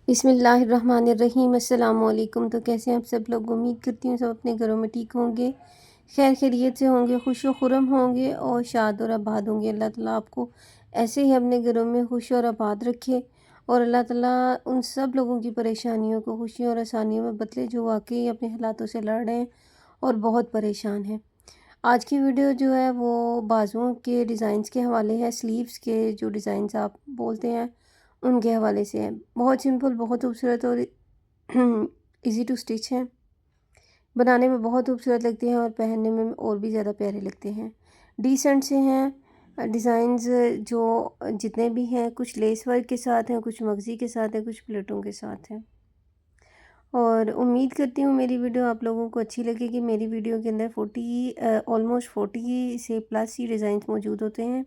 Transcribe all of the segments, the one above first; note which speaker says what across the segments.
Speaker 1: बिस्मिल्लाहिर्रहमानिर्रहीम। अस्सलामुअलैकुम। तो कैसे हैं आप सब लोग? उम्मीद करती हूँ सब अपने घरों में ठीक होंगे, खैर खैरियत से होंगे, खुश व खुर्रम होंगे और शाद और आबाद होंगे। अल्लाह ताला आपको ऐसे ही अपने घरों में खुश और आबाद रखे और अल्लाह ताला उन सब लोगों की परेशानियों को खुशियों और आसानियों में बदले जो वाकई अपने हालातों से लड़ रहे हैं और बहुत परेशान हैं। आज की वीडियो जो है वो बाजुओं के डिज़ाइंस के हवाले है, स्लीव्स के जो डिज़ाइंस आप बोलते हैं उनके हवाले से है। बहुत सिंपल, बहुत खूबसूरत और इजी टू स्टिच है। बनाने में बहुत खूबसूरत लगते हैं और पहनने में और भी ज़्यादा प्यारे लगते हैं। डिसेंट से हैं डिज़ाइंस जो जितने भी हैं, कुछ लेस वर्क के साथ हैं, कुछ मगज़ी के साथ हैं, कुछ प्लेटों के साथ हैं। और उम्मीद करती हूँ मेरी वीडियो आप लोगों को अच्छी लगेगी। मेरी वीडियो के अंदर ऑलमोस्ट 40 से प्लस ही डिज़ाइंस मौजूद होते हैं।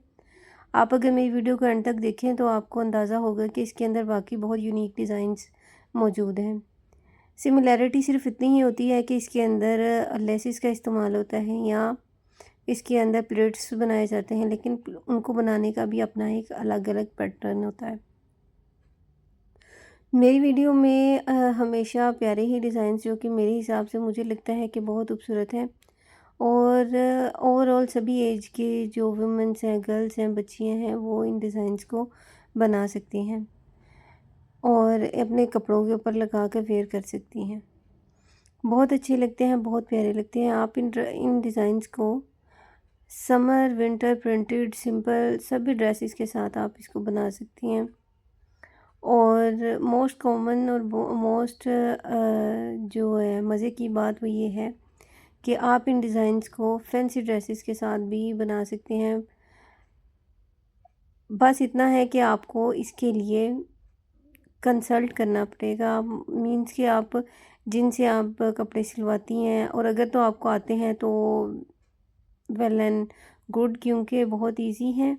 Speaker 1: आप अगर मेरी वीडियो को एंड तक देखें तो आपको अंदाज़ा होगा कि इसके अंदर वाकई बहुत यूनिक डिज़ाइंस मौजूद हैं। सिमिलैरिटी सिर्फ इतनी ही होती है कि इसके अंदर लेसिस का इस्तेमाल होता है या इसके अंदर प्लेट्स बनाए जाते हैं, लेकिन उनको बनाने का भी अपना एक अलग अलग पैटर्न होता है। मेरी वीडियो में हमेशा प्यारे ही डिज़ाइंस जो कि मेरे हिसाब से मुझे लगता है कि बहुत खूबसूरत हैं और ओवरऑल सभी एज के जो वुमेंस हैं, गर्ल्स हैं, बच्चियां हैं, वो इन डिज़ाइंस को बना सकती हैं और अपने कपड़ों के ऊपर लगा कर वेयर कर सकती हैं। बहुत अच्छे लगते हैं, बहुत प्यारे लगते हैं। आप इन डिज़ाइंस को समर, विंटर, प्रिंटेड, सिंपल सभी ड्रेसेस के साथ आप इसको बना सकती हैं। और मोस्ट कॉमन और मोस्ट जो है मज़े की बात वो ये है कि आप इन डिज़ाइंस को फैंसी ड्रेसेस के साथ भी बना सकते हैं। बस इतना है कि आपको इसके लिए कंसल्ट करना पड़ेगा, मींस कि आप जिनसे आप कपड़े सिलवाती हैं, और अगर तो आपको आते हैं तो वेल एंड गुड, क्योंकि बहुत इजी हैं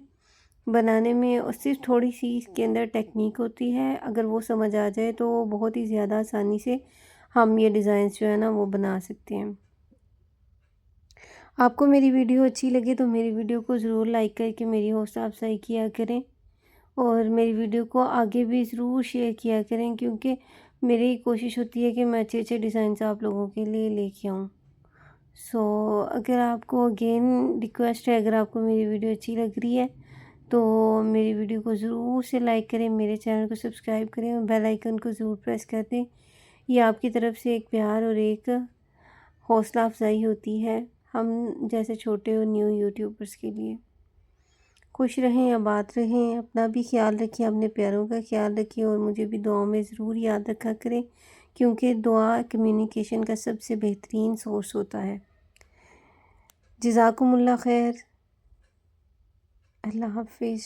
Speaker 1: बनाने में और सिर्फ थोड़ी सी इसके अंदर टेक्निक होती है। अगर वो समझ आ जाए तो बहुत ही ज़्यादा आसानी से हम ये डिज़ाइंस जो है ना वो बना सकते हैं। आपको मेरी वीडियो अच्छी लगे तो मेरी वीडियो को ज़रूर लाइक करके मेरी हौसला अफजाई किया करें और मेरी वीडियो को आगे भी ज़रूर शेयर किया करें, क्योंकि मेरी कोशिश होती है कि मैं अच्छे अच्छे डिज़ाइंस आप लोगों के लिए लेके आऊँ। सो अगर आपको अगेन रिक्वेस्ट है, अगर आपको मेरी वीडियो अच्छी लग रही है तो मेरी वीडियो को ज़रूर से लाइक करें, मेरे चैनल को सब्सक्राइब करें और बेल आइकन को ज़रूर प्रेस कर दें। ये आपकी तरफ से एक प्यार और एक हौसला अफजाई होती है हम जैसे छोटे और न्यू यूट्यूबर्स के लिए। खुश रहें, आबाद रहें, अपना भी ख्याल रखें, अपने प्यारों का ख्याल रखें और मुझे भी दुआओं में ज़रूर याद रखा करें, क्योंकि दुआ कम्युनिकेशन का सबसे बेहतरीन सोर्स होता है। जज़ाकुमुल्लाह खैर। अल्लाह हाफ़िज़।